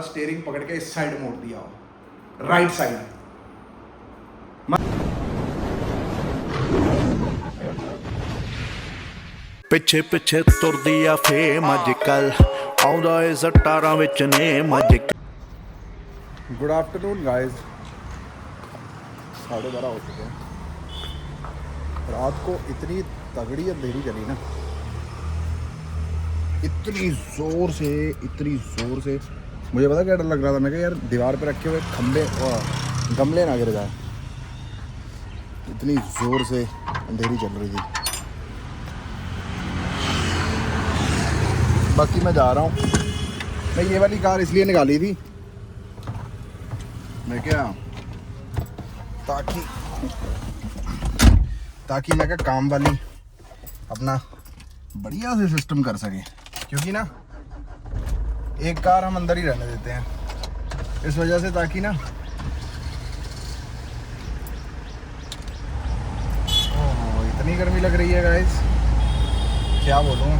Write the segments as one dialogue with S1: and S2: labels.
S1: Steering पकड़ के इस साइड मोड़ दिया हो, राइट साइड।
S2: ਪਿੱਛੇ ਪਿੱਛੇ ਤੁਰਦੀ ਆ ਫੇਮ ਅੱਜ ਕੱਲ ਆਉਂਦਾ ਏ ਸਟਾਰਾਂ ਵਿੱਚ ਨੇਮ ਅੱਜ।
S1: गुड आफ्टरनून गाइस, 12:30 हो चुके हैं। रात को इतनी तगड़ी अंधेरी चली ना, इतनी ज़ोर से मुझे पता क्या डर लग रहा था। मैं कहा यार दीवार पे रखे हुए खंबे गमले ना गिर जाए, इतनी ज़ोर से अंधेरी चल रही थी। बाकी मैं जा रहा हूँ। मैं ये वाली कार इसलिए निकाली थी, मैं क्या ताकि मैं क्या काम वाली अपना बढ़िया से सिस्टम कर सके, क्योंकि ना एक कार हम अंदर ही रहने देते हैं इस वजह से, ताकि ना इतनी गर्मी लग रही है गाइस, क्या बोलूँ।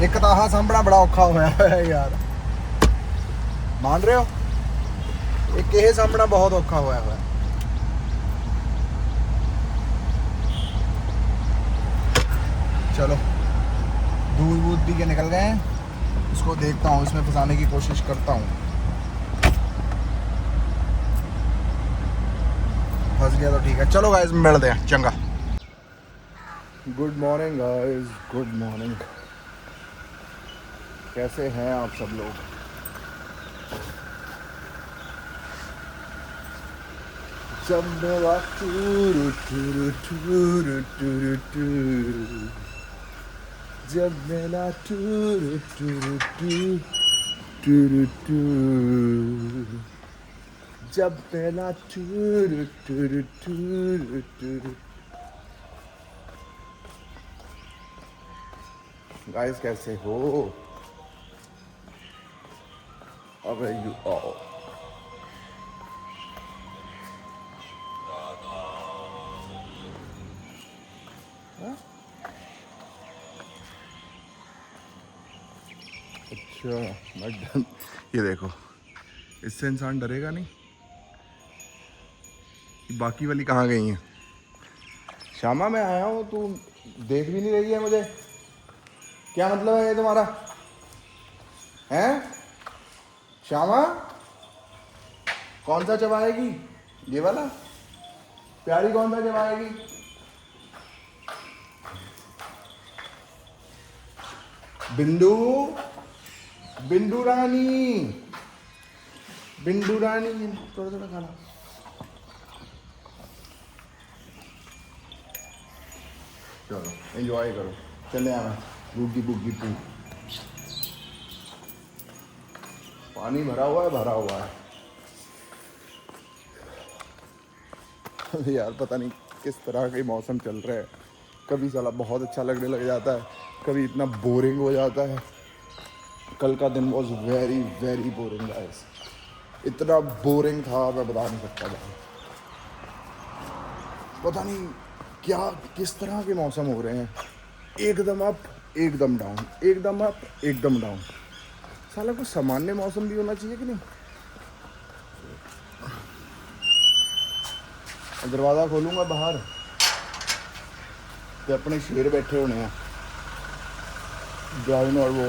S1: एक ताहा सामना बड़ा औखा होया है यार, मान रहे हो। एक ये सामना बहुत औखा हुआ है। चलो दूध वूध पी के निकल गए हैं, इसको देखता हूँ, इसमें फंसाने की कोशिश करता हूँ। फंस गया तो ठीक है। चलो गाइस मिलते हैं, चंगा। Good morning guys, good morning. कैसे हैं आप सब लोग? जब मेरा true true true true true, जब मेरा true true true true true, जब मेरा true true true true. Guys कैसे हो? अबे यू आओ। अच्छा ये देखो, इससे इंसान डरेगा नहीं। बाकी वाली कहाँ गई हैं? श्यामा मैं आया हूँ, तू देख भी नहीं रही है मुझे, क्या मतलब है ये तुम्हारा? हैं श्यामा, कौन सा चबाएगी? ये वाला प्यारी कौन सा चबाएगी? बिंदु, बिंदु रानी, बिंदु रानी, थोड़ा थोड़ा खाना। चलो एंजॉय करो, चले आना। बुग्गी बुग्गी पू, पानी भरा हुआ है, भरा हुआ है। यार पता नहीं किस तरह के मौसम चल रहा है, कभी साला बहुत अच्छा लगने लग जाता है, कभी इतना बोरिंग हो जाता है। कल का दिन was very very boring guys, इतना बोरिंग था मैं बता नहीं सकता था। पता नहीं क्या किस तरह के मौसम हो रहे हैं, एकदम अप एकदम डाउन, एकदम अप एकदम डाउन। साला कुछ सामान्य मौसम भी होना चाहिए कि नहीं। दरवाज़ा खोलूंगा बाहर तो अपने शेर बैठे होने हैं, ड्राइन और वो।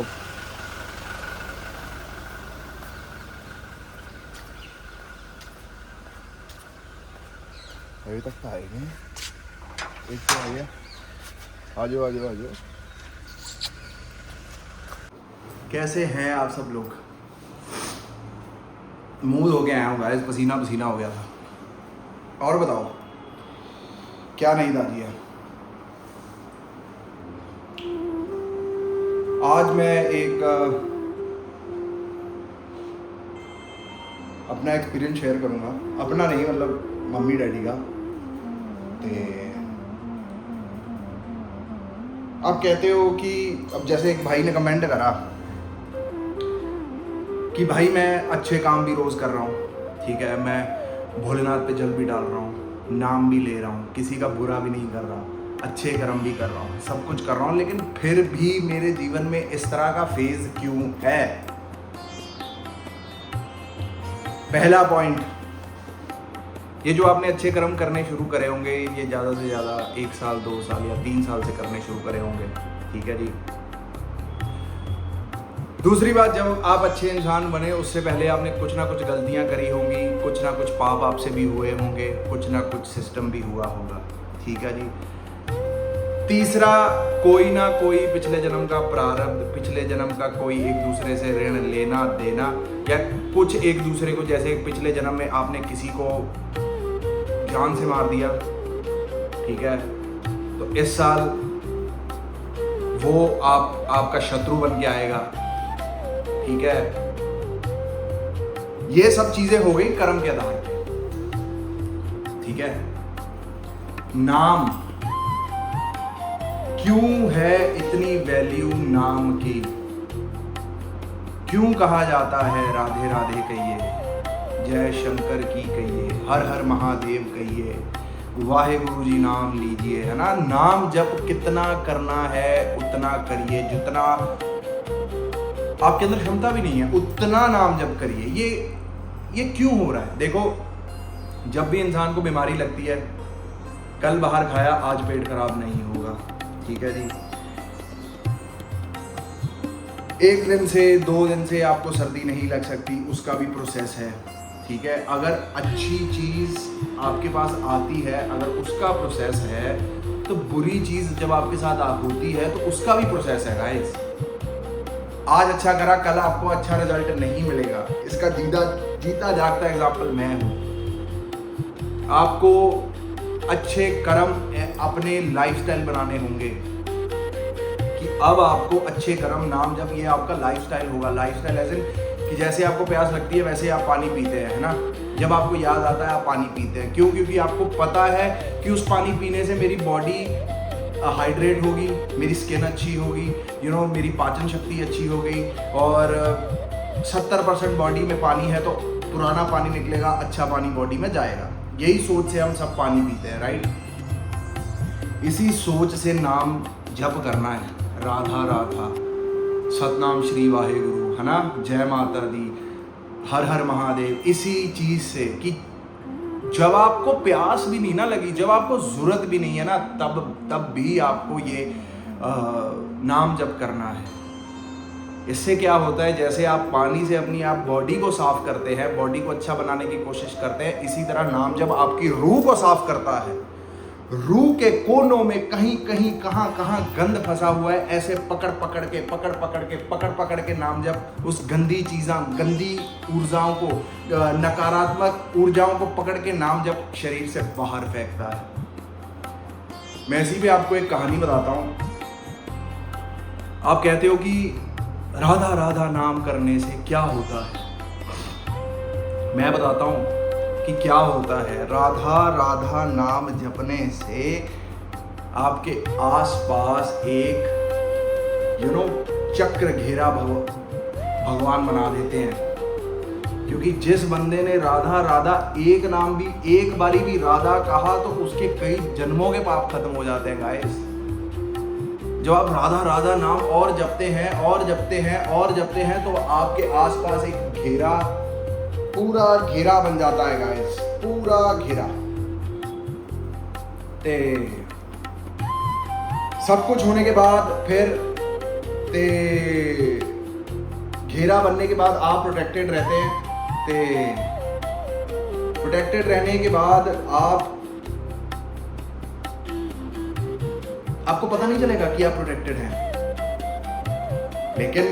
S1: अभी तक तो आए नहीं, एक तो आ गया। आ जाओ आ जाओ आ जाओ। कैसे हैं आप सब लोग? मूड हो गया हूँ गाइस, पसीना पसीना हो गया था। और बताओ क्या नई ताज़ी है? आज मैं एक अपना एक्सपीरियंस शेयर करूँगा, अपना नहीं मतलब मम्मी डैडी का। तो आप कहते हो कि अब जैसे एक भाई ने कमेंट करा कि भाई मैं अच्छे काम भी रोज़ कर रहा हूँ, ठीक है, मैं भोलेनाथ पे जल भी डाल रहा हूँ, नाम भी ले रहा हूँ, किसी का बुरा भी नहीं कर रहा, अच्छे कर्म भी कर रहा हूँ, सब कुछ कर रहा हूँ, लेकिन फिर भी मेरे जीवन में इस तरह का फेज़ क्यों है?
S3: पहला पॉइंट, ये जो आपने अच्छे कर्म करने शुरू करे होंगे, ये ज़्यादा से ज़्यादा 1 साल 2 साल या 3 साल से करने शुरू करे होंगे, ठीक है जी। दूसरी बात, जब आप अच्छे इंसान बने उससे पहले आपने कुछ ना कुछ गलतियां करी होंगी, कुछ ना कुछ पाप आपसे भी हुए होंगे, कुछ ना कुछ सिस्टम भी हुआ होगा, ठीक है जी। तीसरा, कोई ना कोई पिछले जन्म का प्रारब्ध, पिछले जन्म का कोई एक दूसरे से ऋण लेना देना, या कुछ एक दूसरे को, जैसे पिछले जन्म में आपने किसी को जान से मार दिया, ठीक है, तो इस साल वो आपका शत्रु बन के आएगा, ठीक है। ये सब चीजें हो गई कर्म के आधार पे, ठीक है। नाम, क्यों है इतनी वैल्यू नाम की? क्यों कहा जाता है राधे राधे कहिए, जय शंकर की कहिए, हर हर महादेव कहिए, वाहेगुरु जी नाम लीजिए, है ना। नाम जप कितना करना है उतना करिए, जितना आपके अंदर क्षमता भी नहीं है उतना नाम जप करिए। ये क्यों हो रहा है? देखो, जब भी इंसान को बीमारी लगती है, कल बाहर खाया आज पेट खराब नहीं होगा, ठीक है जी। 1 दिन से 2 दिन से आपको सर्दी नहीं लग सकती, उसका भी प्रोसेस है, ठीक है। अगर अच्छी चीज आपके पास आती है, अगर उसका प्रोसेस है, तो बुरी चीज जब आपके साथ होती है तो उसका भी प्रोसेस है गाइस। आज अच्छा करा, कल आपको अच्छा रिजल्ट नहीं मिलेगा, इसका जीता जागता एग्जाम्पल मैं हूं। आपको अच्छे कर्म अपने लाइफस्टाइल बनाने होंगे कि अब आपको अच्छे कर्म, नाम जब ये आपका लाइफस्टाइल होगा। लाइफस्टाइल ऐसे कि जैसे आपको प्यास लगती है वैसे आप पानी पीते हैं, है ना। जब आपको याद आता है आप पानी पीते हैं, क्यों? क्योंकि आपको पता है कि उस पानी पीने से मेरी बॉडी हाइड्रेट होगी, मेरी स्किन अच्छी होगी, मेरी पाचन शक्ति अच्छी होगी, और 70% बॉडी में पानी है तो पुराना पानी निकलेगा, अच्छा पानी बॉडी में जाएगा। यही सोच से हम सब पानी पीते हैं, राइट। इसी सोच से नाम जप करना है, राधा राधा, सतनाम श्री वाहेगुरु, है ना, जय माता दी, हर हर महादेव। इसी चीज से कि जब आपको प्यास भी नहीं ना लगी, जब आपको जरूरत भी नहीं है ना, तब भी आपको ये नाम जप करना है। इससे क्या होता है, जैसे आप पानी से अपनी आप बॉडी को साफ करते हैं, बॉडी को अच्छा बनाने की कोशिश करते हैं, इसी तरह नाम जब आपकी रूह को साफ करता है। रूह के कोनों में कहीं कहीं कहाँ गंद फंसा हुआ है, ऐसे पकड़ पकड़ के नाम जब उस गंदी ऊर्जाओं को, नकारात्मक ऊर्जाओं को पकड़ के नाम जब शरीर से बाहर फेंकता है। मैं इसी पे आपको एक कहानी बताता हूँ। आप कहते हो कि राधा राधा नाम करने से क्या होता है, मैं बताता हूँ कि क्या होता है। राधा राधा नाम जपने से आपके आसपास एक चक्र घेरा भगवान बना देते हैं। क्योंकि जिस बंदे ने राधा राधा एक नाम भी, एक बारी भी राधा कहा, तो उसके कई जन्मों के पाप खत्म हो जाते हैं गाइस। जब आप राधा राधा नाम और जपते हैं तो आपके आसपास एक घेरा, पूरा घेरा बन जाता है गाइस, पूरा घेरा। ते सब कुछ होने के बाद फिर घेरा बनने के बाद आप प्रोटेक्टेड रहते हैं। प्रोटेक्टेड रहने के बाद आपको पता नहीं चलेगा कि आप प्रोटेक्टेड हैं, लेकिन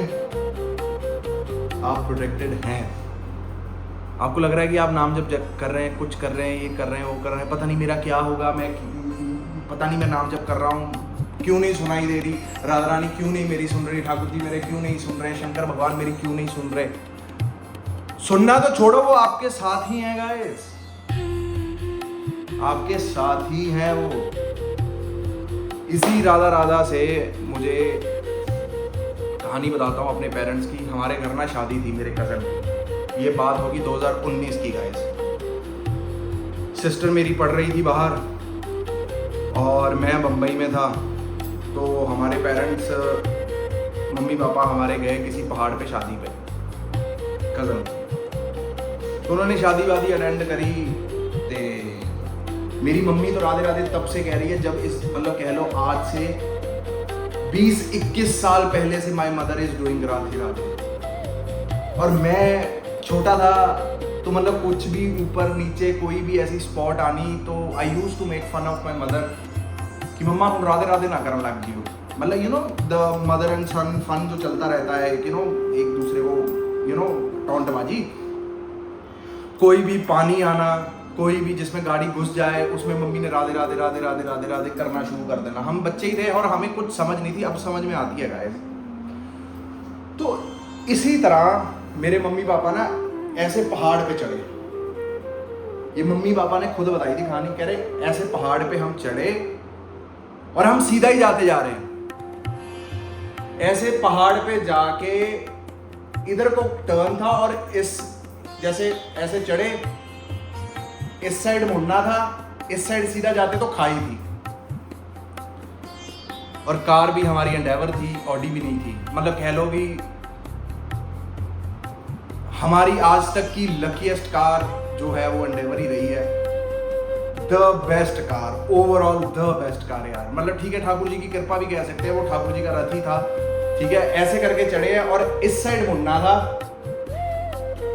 S3: आप प्रोटेक्टेड हैं। आपको लग रहा है कि आप नाम जप कर रहे हैं, कुछ कर रहे हैं, ये कर रहे हैं, वो कर रहे हैं, पता नहीं मेरा क्या होगा, पता नहीं मैं नाम जप कर रहा हूँ, क्यों नहीं सुनाई दे रही, राधा रानी क्यों नहीं मेरी सुन रही, ठाकुर जी मेरे क्यों नहीं सुन रहे, शंकर भगवान मेरी क्यों नहीं सुन रहे। सुनना तो छोड़ो, वो आपके साथ ही हैं गाइस, आपके साथ ही हैं वो। इसी राधा राधा से मुझे कहानी बताता हूँ अपने पेरेंट्स की। हमारे घर ना शादी थी मेरे कज़न की, ये बात होगी 2019 की गाइस। सिस्टर मेरी पढ़ रही थी बाहर और मैं बम्बई में था। तो हमारे पेरेंट्स, मम्मी पापा हमारे गए किसी पहाड़ पे शादी पे, कज़न। तो उन्होंने शादी वादी अटेंड करी। ते मेरी मम्मी तो राधे राधे तब से कह रही है जब इस मतलब कह लो आज से 20-21 साल पहले से my mother is doing Radhe Radhe. और मैं छोटा था तो मतलब कुछ भी ऊपर नीचे कोई भी ऐसी स्पॉट आनी तो I used to make fun of my mother कि मम्मा तुम राधे राधे ना करने लग जियो। मतलब you know the mother and son fun जो चलता रहता है यू नो एक दूसरे को यू नो टॉन्टबाजी। कोई भी पानी आना, कोई भी जिसमें गाड़ी घुस जाए उसमें मम्मी ने राधे राधे राधे राधे राधे राधे करना शुरू कर देना। हम बच्चे ही थे और हमें कुछ समझ नहीं थी, अब समझ में आती है गाइस। तो इसी तरह मेरे मम्मी पापा ना ऐसे पहाड़ पे चढ़े। ये मम्मी पापा ने खुद बताई थी कहानी, कह रहे ऐसे पहाड़ पे हम चढ़े और हम सीधा ही जाते जा रहे हैं। ऐसे पहाड़ पे जाके इधर को टर्न था और इस जैसे ऐसे चढ़े, इस साइड मुड़ना था, इस साइड सीधा जाते तो खाई थी। और कार भी हमारी एंडेवर थी, ऑडी भी नहीं थी। मतलब कह लो कि हमारी आज तक की लकीएस्ट कार जो है वो एंडेवर ही रही है। The best car, overall the best car यार। मतलब ठीक है, ठाकुर जी की कृपा भी कह सकते हैं, वो ठाकुर जी का रथ ही था। ठीक है, ऐसे करके चढ़े हैं और इस साइड मुड़ना था।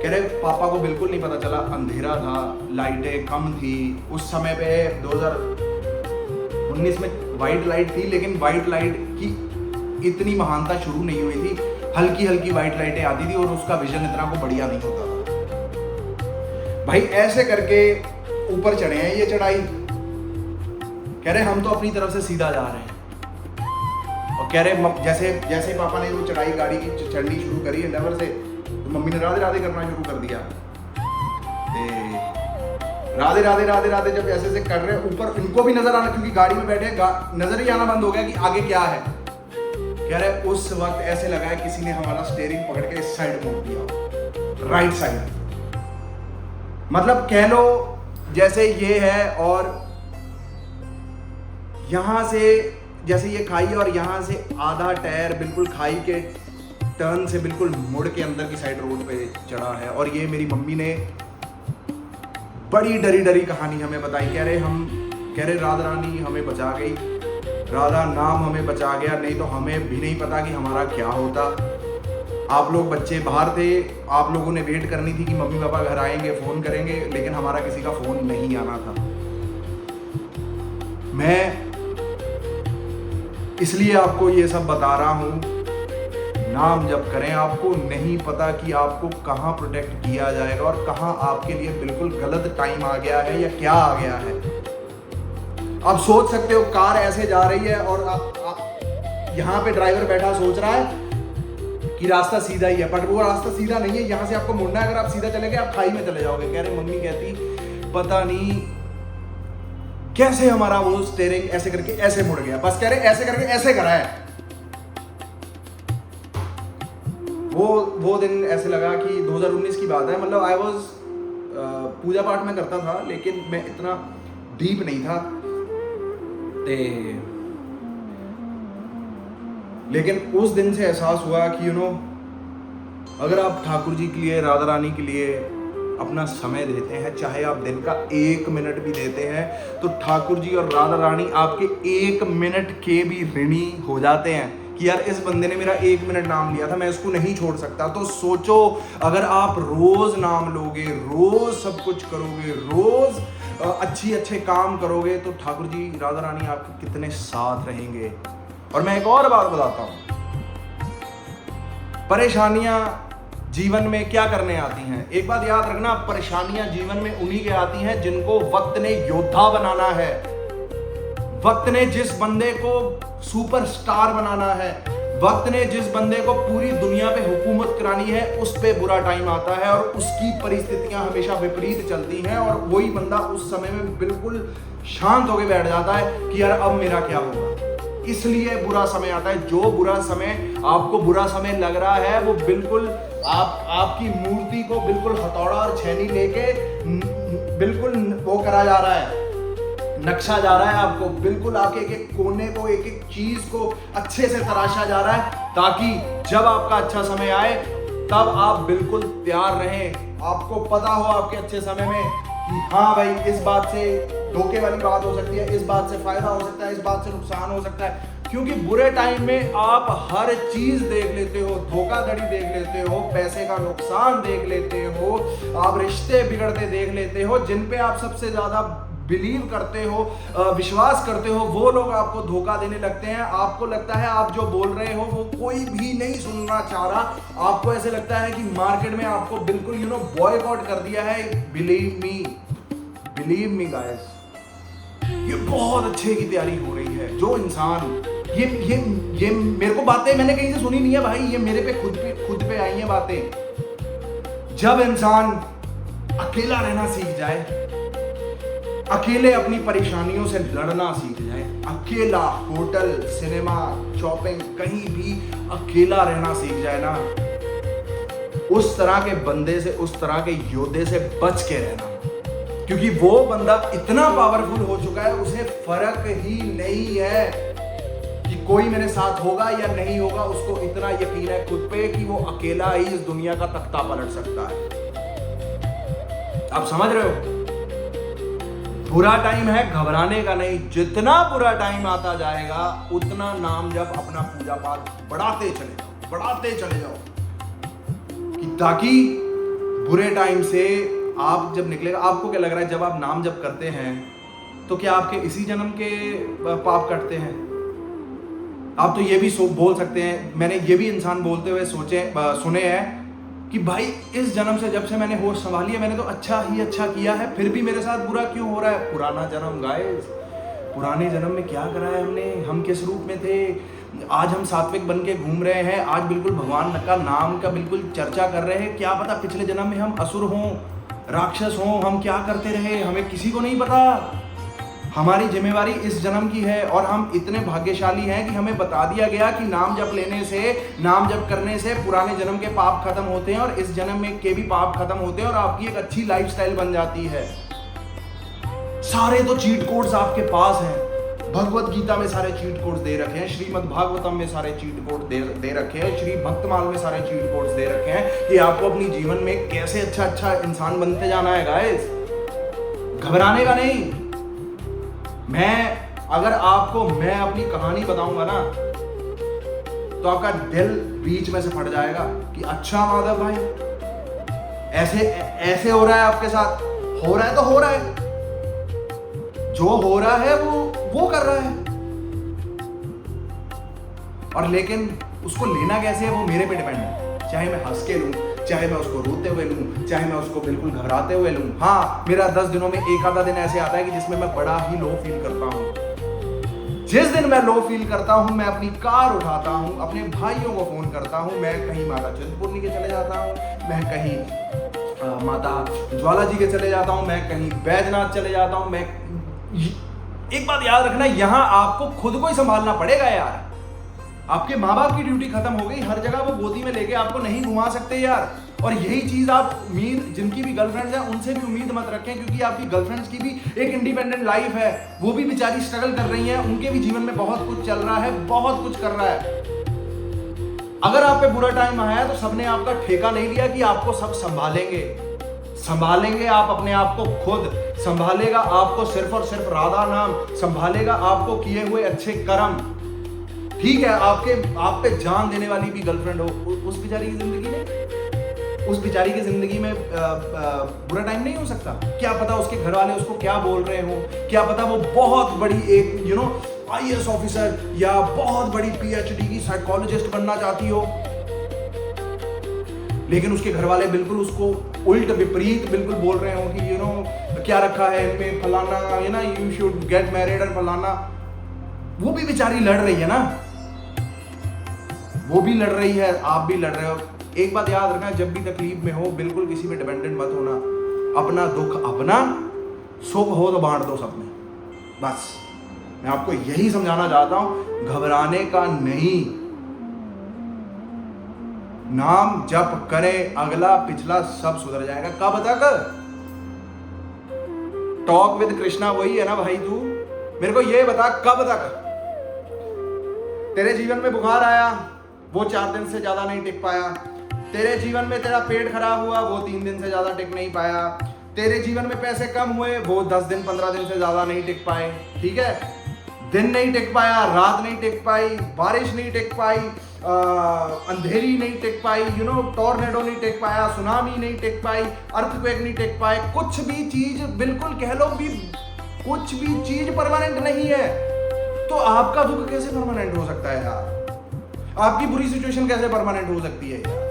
S3: कह रहे पापा को बिल्कुल नहीं पता चला, अंधेरा था, लाइटें कम थी उस समय पे। 2019 में वाइट लाइट थी, लेकिन वाइट लाइट की इतनी महानता शुरू नहीं हुई थी। हल्की हल्की वाइट लाइटें आती थी और उसका विजन इतना को बढ़िया नहीं होता था। भाई ऐसे करके ऊपर चढ़े हैं ये चढ़ाई। कह रहे हम तो अपनी तरफ से सीधा जा रहे हैं और कह रहे जैसे जैसे पापा ने वो चढ़ाई गाड़ी की चढ़नी शुरू करी एंडेवर से तो मम्मी ने राधे राधे करना शुरू कर दिया। राधे राधे राधे राधे जब ऐसे से कर रहे ऊपर, इनको भी नजर आना क्योंकि गाड़ी में बैठे नजर ही आना बंद हो गया कि आगे क्या है। कह रहे उस वक्त ऐसे लगा है किसी ने हमारा स्टीयरिंग पकड़ के इस साइड मोड़ दिया, राइट साइड। मतलब कह लो जैसे ये है और यहां से जैसे ये खाई और यहां से आधा टायर बिल्कुल खाई के टर्न से बिल्कुल मुड़ के अंदर की साइड रोड पे चढ़ा है। और ये मेरी मम्मी ने बड़ी डरी डरी कहानी हमें बताई। कह रहे राधा रानी हमें बचा गई, राधा नाम हमें बचा गया, नहीं तो हमें भी नहीं पता कि हमारा क्या होता। आप लोग बच्चे बाहर थे, आप लोगों ने वेट करनी थी कि मम्मी पापा घर आएंगे, फोन करेंगे, लेकिन हमारा किसी का फोन नहीं आना था। मैं इसलिए आपको ये सब बता रहा हूं, नाम जप करें। आपको नहीं पता कि आपको कहां प्रोटेक्ट किया जाएगा और कहां आपके लिए बिल्कुल गलत टाइम आ गया है या क्या आ गया है। आप सोच सकते हो कार ऐसे जा रही है और यहां पे ड्राइवर बैठा सोच रहा है कि रास्ता सीधा ही है, बट वो रास्ता सीधा नहीं है। यहां से आपको मुड़ना है, अगर आप सीधा चले गए आप खाई में चले जाओगे। कह रहे मम्मी कहती पता नहीं कैसे हमारा वो स्टीयरिंग ऐसे करके ऐसे मुड़ गया। बस कह रहे ऐसे करके ऐसे करा है। वो दिन ऐसे लगा कि 2019 की बात है। मतलब आई वाज पूजा पाठ में करता था लेकिन मैं इतना डीप नहीं था। लेकिन उस दिन से एहसास हुआ कि यू नो अगर आप ठाकुर जी के लिए, राधा रानी के लिए अपना समय देते हैं, चाहे आप दिन का 1 मिनट भी देते हैं, तो ठाकुर जी और राधा रानी आपके 1 मिनट के भी ऋणी हो जाते हैं कि यार इस बंदे ने मेरा 1 मिनट नाम लिया था, मैं इसको नहीं छोड़ सकता। तो सोचो अगर आप रोज नाम लोगे, रोज सब कुछ करोगे, रोज अच्छे काम करोगे, तो ठाकुर जी राधा रानी आपके कितने साथ रहेंगे। और मैं एक और बात बताता हूं, परेशानियां जीवन में क्या करने आती हैं। एक बात याद रखना, परेशानियां जीवन में उन्हीं के आती हैं जिनको वक्त ने योद्धा बनाना है, वक्त ने जिस बंदे को सुपरस्टार बनाना है, वक्त ने जिस बंदे को पूरी दुनिया पे हुकूमत करानी है, उस पे बुरा टाइम आता है और उसकी परिस्थितियां हमेशा विपरीत चलती हैं और वही बंदा उस समय में बिल्कुल शांत होकर बैठ जाता है कि यार अब मेरा क्या होगा। इसलिए बुरा समय आता है। जो बुरा समय आपको बुरा समय लग रहा है वो बिल्कुल आपकी मूर्ति को बिल्कुल हथौड़ा और छेनी लेके बिल्कुल वो करा जा रहा है, नक्शा जा रहा है आपको, बिल्कुल आपके एक एक कोने को, एक एक चीज को अच्छे से तराशा जा रहा है ताकि जब आपका अच्छा समय आए तब आप बिल्कुल तैयार रहें। आपको पता हो आपके अच्छे समय में कि हाँ भाई, इस बात से धोखे वाली बात हो सकती है, इस बात से फायदा हो सकता है, इस बात से नुकसान हो सकता है। क्योंकि बुरे टाइम में आप हर चीज देख लेते हो, धोखाधड़ी देख लेते हो, पैसे का नुकसान देख लेते हो, आप रिश्ते बिगड़ते देख लेते हो। जिन पे आप सबसे ज्यादा बिलीव करते हो, विश्वास करते हो, वो लोग आपको धोखा देने लगते हैं। आपको लगता है आप जो बोल रहे हो वो कोई भी नहीं सुनना चाह रहा। आपको ऐसे लगता है कि मार्केट में आपको बिल्कुल बॉयकॉट कर दिया है। बिलीव मी गाइस, ये बहुत अच्छे की तैयारी हो रही है। जो इंसान ये मेरे को बातें मैंने कहीं से सुनी नहीं है भाई, ये मेरे पे खुद पे आई हैं बातें। जब इंसान अकेला रहना सीख जाए, अकेले अपनी परेशानियों से लड़ना सीख जाए, अकेला होटल, सिनेमा, शॉपिंग, कहीं भी अकेला रहना सीख जाए ना, उस तरह के बंदे से, उस तरह के योद्धे से बच के रहना। क्योंकि वो बंदा इतना पावरफुल हो चुका है, उसे फर्क ही नहीं है कि कोई मेरे साथ होगा या नहीं होगा। उसको इतना यकीन है खुद पे कि वो अकेला ही इस दुनिया का तख्ता पलट सकता है। आप समझ रहे हो? बुरा टाइम है, घबराने का नहीं। जितना बुरा टाइम आता जाएगा उतना नाम जप, अपना पूजा पाठ बढ़ाते चले जाओ कि ताकि बुरे टाइम से आप जब निकलेगा। आपको क्या लग रहा है जब आप नाम जप करते हैं तो क्या आपके इसी जन्म के पाप कटते हैं? आप तो ये भी बोल सकते हैं, मैंने ये भी इंसान बोलते हुए सुने हैं कि भाई इस जन्म से जब से मैंने होश संभाली है मैंने तो अच्छा ही अच्छा किया है, फिर भी मेरे साथ बुरा क्यों हो रहा है? पुराना जन्म गाइस, पुराने जन्म में क्या करा है हमने, हम किस रूप में थे, आज हम सात्विक बन के घूम रहे हैं, आज बिल्कुल भगवान का नाम का बिल्कुल चर्चा कर रहे हैं। क्या पता पिछले जन्म में हम असुर हों, राक्षस हों, हम क्या करते रहे हमें किसी को नहीं पता। हमारी जिम्मेवारी इस जन्म की है और हम इतने भाग्यशाली हैं कि हमें बता दिया गया कि नाम जप लेने से, नाम जप करने से पुराने जन्म के पाप खत्म होते हैं और इस जन्म में के भी पाप खत्म होते हैं और आपकी एक अच्छी लाइफस्टाइल बन जाती है। सारे तो चीट कोड्स आपके पास हैं। भगवत गीता में सारे चीट कोड्स दे रखे हैं, श्रीमद् भागवतम में सारे चीट कोड दे रखे हैं, श्री भक्तमाल में सारे चीट कोड्स दे रखे हैं कि आपको अपनी जीवन में कैसे अच्छा इंसान बनते जाना है गाइस। घबराने का नहीं। मैं अपनी कहानी बताऊंगा ना तो आपका दिल बीच में से फट जाएगा कि अच्छा माधव भाई ऐसे हो रहा है आपके साथ। हो रहा है तो हो रहा है, जो हो रहा है वो कर रहा है, और लेकिन उसको लेना कैसे है वो मेरे पे डिपेंड है। चाहे मैं हंस के लूं, चाहे मैं उसको रोते हुए लूं, चाहे मैं उसको बिल्कुल घबराते हुए लूं। हाँ, मेरा 10 दिनों में एक आधा दिन ऐसे आता है कि जिसमें मैं बड़ा ही लो फील करता हूं। जिस दिन मैं लो फील करता हूं, मैं अपनी कार उठाता हूं, अपने भाइयों को फोन करता हूं, मैं कहीं माता चिंतपूर्णी के चले जाता हूं, मैं कहीं माता ज्वाला जी के चले जाता हूं, मैं कहीं बैजनाथ चले जाता हूं। मैं एक बात याद रखना, यहां आपको खुद को ही संभालना पड़ेगा यार। आपके माँ बाप की ड्यूटी खत्म हो गई, हर जगह वो गोदी में लेके आपको नहीं घुमा सकते यार। और यही चीज आप उम्मीद, जिनकी भी गर्लफ्रेंड्स हैं उनसे भी उम्मीद मत रखें, क्योंकि आपकी गर्लफ्रेंड्स की भी एक इंडिपेंडेंट लाइफ है, वो भी बेचारी स्ट्रगल कर रही हैं, उनके भी जीवन में बहुत कुछ चल रहा है, बहुत कुछ कर रहा है। अगर आप पे बुरा टाइम आया है तो सबने आपका ठेका नहीं लिया कि आपको सब संभालेंगे आप अपने आप को खुद, संभालेगा आपको सिर्फ और सिर्फ राधा नाम, संभालेगा आपको किए हुए अच्छे कर्म। ठीक है, आप पे जान देने वाली भी गर्लफ्रेंड हो, उस बेचारी की जिंदगी में बुरा टाइम नहीं हो सकता। क्या पता उसके घर वाले उसको क्या बोल रहे हो, क्या पता वो बहुत बड़ी एक IAS ऑफिसर या बहुत बड़ी PhD की साइकोलॉजिस्ट बनना चाहती हो, लेकिन उसके घर वाले बिल्कुल उसको उल्ट विपरीत बिल्कुल बोल रहे हो कि क्या रखा है इनमें, फलाना, यू शुड गेट मैरिड और फलाना। वो भी बेचारी लड़ रही है ना, वो भी लड़ रही है, आप भी लड़ रहे हो। एक बात याद रखना, जब भी तकलीफ में हो बिल्कुल किसी पे डिपेंडेंट मत होना। अपना दुख अपना, सुख हो तो बांट दो सब में। बस मैं आपको यही समझाना चाहता हूं, घबराने का नहीं। नाम जप करें, अगला पिछला सब सुधर जाएगा। कब तक? टॉक विद कृष्णा वही है ना भाई। तू मेरे को ये बता, कब तक? तेरे जीवन में बुखार आया, वो 4 दिन से ज्यादा नहीं टिक पाया, तेरे जीवन में तेरा पेट खराब हुआ, वो 3 दिन से ज्यादा टिक नहीं पाया। तेरे जीवन में पैसे कम हुए, वो 10 दिन 15 दिन से ज्यादा नहीं टिक पाए। ठीक है, दिन नहीं टिक पाया, रात नहीं टिक पाई, बारिश नहीं टिक पाई, अंधेरी नहीं टिक पाई, टॉर्नेडो नहीं टिक पाया, सुनामी नहीं टिक पाई, अर्थक्वेक नहीं टिक पाए। कुछ भी चीज, बिल्कुल कह लो भी, कुछ भी चीज परमानेंट नहीं है। तो आपका दुख कैसे परमानेंट हो सकता है यार? आपकी बुरी सिचुएशन कैसे परमानेंट हो सकती है यार?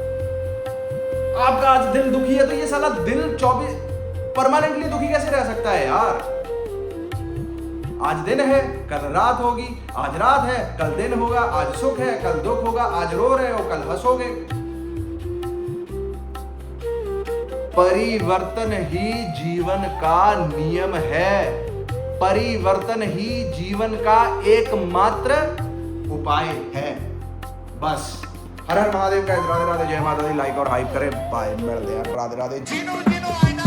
S3: आपका आज दिल दुखी है तो ये साला दिल 24 परमानेंटली दुखी कैसे रह सकता है यार? आज दिन है, कल रात होगी, आज रात है, कल दिन होगा, आज सुख है, कल दुख होगा, आज रो रहे हो, कल हंसोगे। परिवर्तन ही जीवन का नियम है। परिवर्तन ही जीवन का एकमात्र उपाय है। बस। हर हर महादेव का राधे राधे, जय माता दी। लाइक और हाइप करें। बाय, मिलते हैं। राधे राधे।